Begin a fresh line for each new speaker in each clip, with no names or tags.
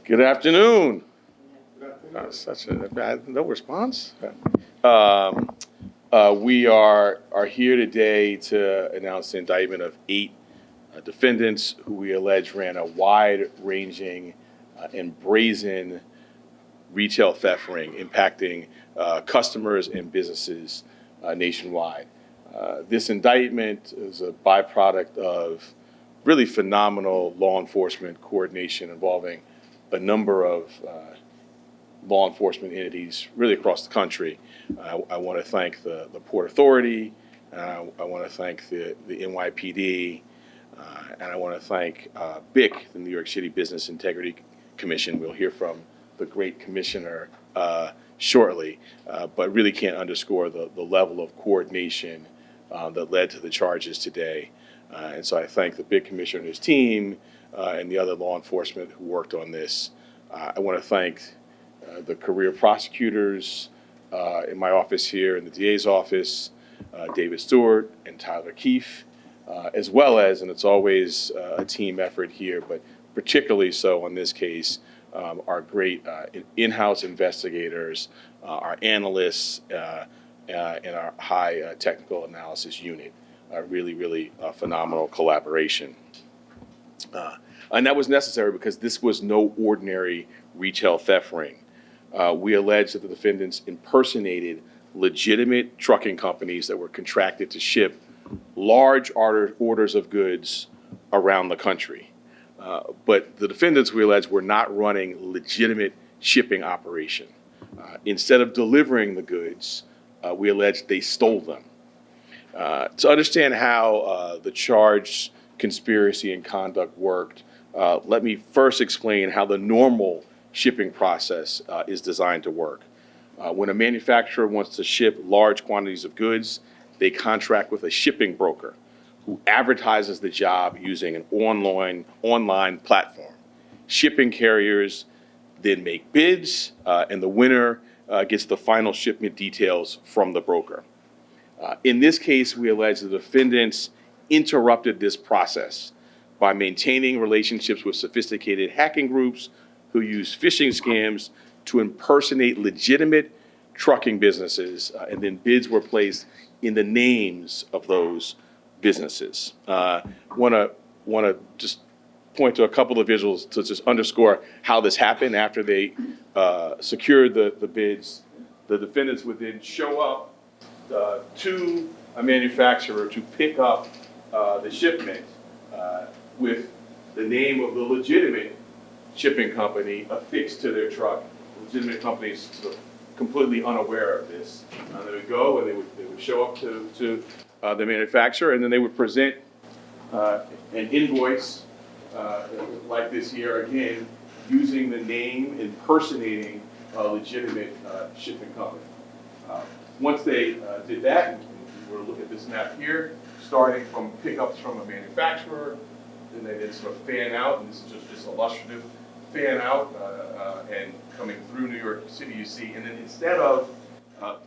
Good afternoon. Such a bad, no response. We are here today to announce the indictment of 8 defendants who we allege ran a wide-ranging and brazen retail theft ring impacting customers and businesses nationwide. This indictment is a byproduct of really phenomenal law enforcement coordination involving a number of law enforcement entities really across the country. I want to thank the Port Authority, I want to thank the NYPD, and I want to thank BIC, the New York City Business Integrity Commission. We'll hear from the great commissioner shortly, but really can't underscore the level of coordination that led to the charges today. And so I thank the BIC commissioner and his team and the other law enforcement who worked on this. I want to thank the career prosecutors in my office here, in the DA's office, David Stewart and Tyler Keefe, as well as, and it's always a team effort here, but particularly so on this case, our great in-house investigators, our analysts, and our high technical analysis unit. Really phenomenal collaboration. And that was necessary because this was no ordinary retail theft ring. We allege that the defendants impersonated legitimate trucking companies that were contracted to ship large orders of goods around the country. But the defendants, we allege, were not running legitimate shipping operation. Instead of delivering the goods, we allege they stole them. To understand how the charged conspiracy and conduct worked, let me first explain how the normal shipping process is designed to work. When a manufacturer wants to ship large quantities of goods, they contract with a shipping broker who advertises the job using an online platform. Shipping carriers then make bids, and the winner gets the final shipment details from the broker. In this case, we allege the defendants interrupted this process by maintaining relationships with sophisticated hacking groups who use phishing scams to impersonate legitimate trucking businesses, and then bids were placed in the names of those businesses. Want to just point to a couple of visuals to just underscore how this happened. After they secured the bids, the defendants would then show up to a manufacturer to pick up the shipment with the name of the legitimate shipping company affixed to their truck. Legitimate companies sort of completely unaware of this. They would go and they would show up to the manufacturer, and then they would present an invoice like this here, again, using the name impersonating a legitimate shipping company. Once they did that, and we're looking at this map here, starting from pickups from a manufacturer, then they did sort of fan out, and this is just this illustrative fan out and coming through New York City, you see, and then instead of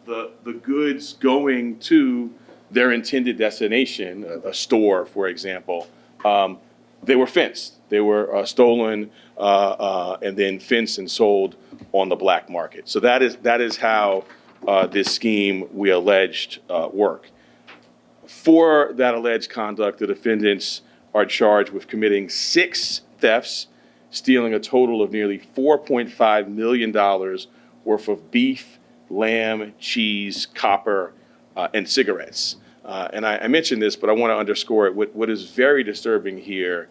the goods going to their intended destination, a store, for example, they were fenced. They were stolen and then fenced and sold on the black market. So that is how this scheme we alleged worked. For that alleged conduct, the defendants are charged with committing 6 thefts, stealing a total of nearly $4.5 million worth of beef, lamb, cheese, copper, and cigarettes. And I mentioned this, but I want to underscore it. What is very disturbing here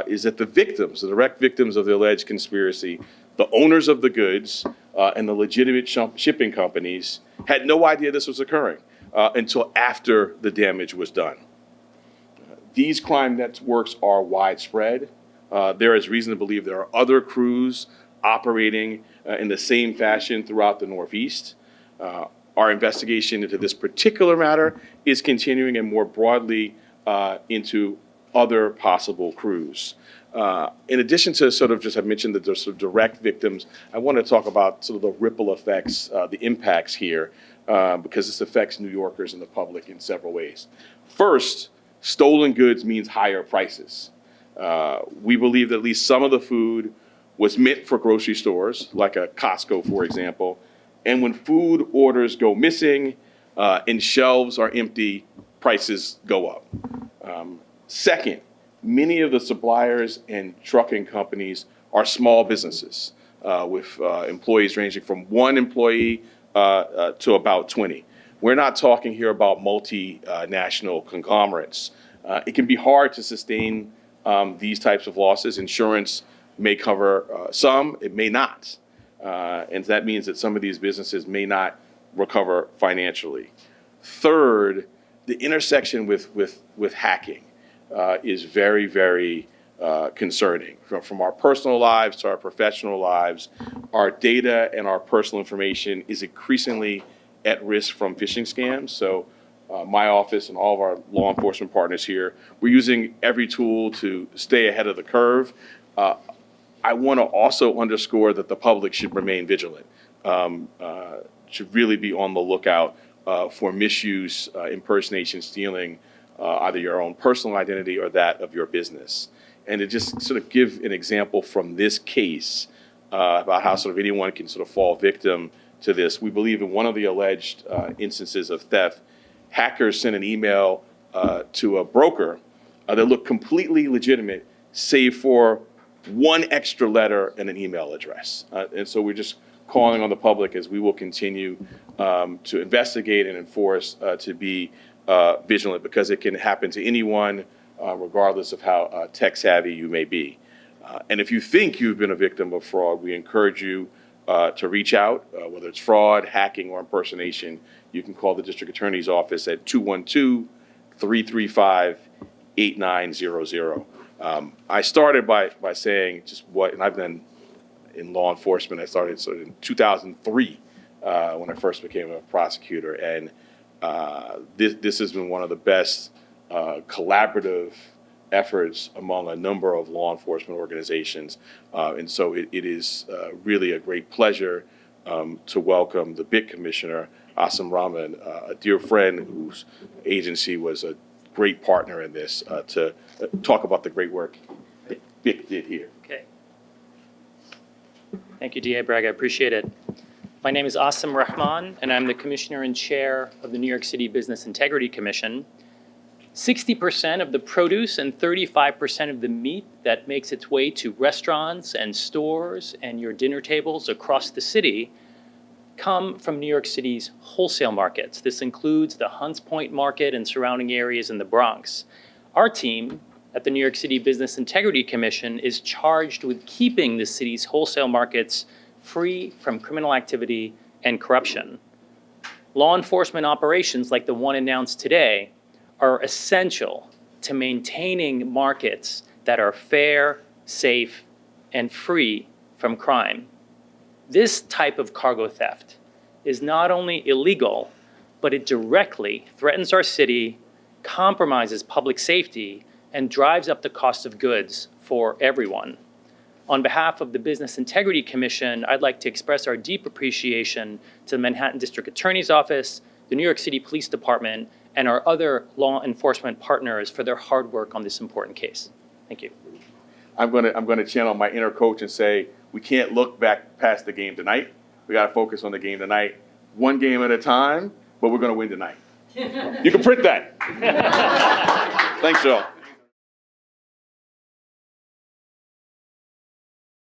is that the victims, the direct victims of the alleged conspiracy, the owners of the goods and the legitimate shipping companies had no idea this was occurring until after the damage was done. These crime networks are widespread. There is reason to believe there are other crews operating in the same fashion throughout the Northeast. Our investigation into this particular matter is continuing, and more broadly into other possible crews. In addition to sort of just, I mentioned that there's sort of direct victims, I want to talk about sort of the ripple effects, the impacts here, because this affects New Yorkers and the public in several ways. First, stolen goods means higher prices. We believe that at least some of the food was meant for grocery stores, like a Costco, for example. And when food orders go missing and shelves are empty, prices go up. Second, many of the suppliers and trucking companies are small businesses with employees ranging from one employee to about 20. We're not talking here about multinational conglomerates. It can be hard to sustain these types of losses. Insurance may cover some, it may not. And that means that some of these businesses may not recover financially. Third, the intersection with hacking is very, very concerning. From our personal lives to our professional lives, our data and our personal information is increasingly at risk from phishing scams. So my office and all of our law enforcement partners here, we're using every tool to stay ahead of the curve. I want to also underscore that the public should remain vigilant, should really be on the lookout for misuse, impersonation, stealing either your own personal identity or that of your business. And to just sort of give an example from this case about how sort of anyone can sort of fall victim to this, we believe in one of the alleged instances of theft, hackers sent an email to a broker that looked completely legitimate, save for one extra letter and an email address. And so we're just calling on the public, as we will continue to investigate and enforce, to be vigilant, because it can happen to anyone, regardless of how tech savvy you may be. And if you think you've been a victim of fraud, we encourage you to reach out, whether it's fraud, hacking, or impersonation. You can call the District Attorney's Office at 212-335-8900. I started by saying just what, and I've been in law enforcement. I started sort of in 2003 when I first became a prosecutor, and this has been one of the best collaborative efforts among a number of law enforcement organizations. And so it is really a great pleasure to welcome the BIC Commissioner, Asim Rehman, a dear friend whose agency was a great partner in this, to talk about the great work that BIC did here.
Okay. Thank you, DA Bragg. I appreciate it. My name is Asim Rehman, and I'm the Commissioner and Chair of the New York City Business Integrity Commission. 60% of the produce and 35% of the meat that makes its way to restaurants and stores and your dinner tables across the city come from New York City's wholesale markets. This includes the Hunts Point market and surrounding areas in the Bronx. Our team at the New York City Business Integrity Commission is charged with keeping the city's wholesale markets free from criminal activity and corruption. Law enforcement operations like the one announced today are essential to maintaining markets that are fair, safe, and free from crime. This type of cargo theft is not only illegal, but it directly threatens our city, compromises public safety, and drives up the cost of goods for everyone. On behalf of the Business Integrity Commission, I'd like to express our deep appreciation to the Manhattan District Attorney's Office, the New York City Police Department, and our other law enforcement partners for their hard work on this important case. Thank you.
I'm gonna channel my inner coach and say, we can't look back past the game tonight. We gotta focus on the game tonight, one game at a time, but we're gonna win tonight. You can print that. Thanks, y'all.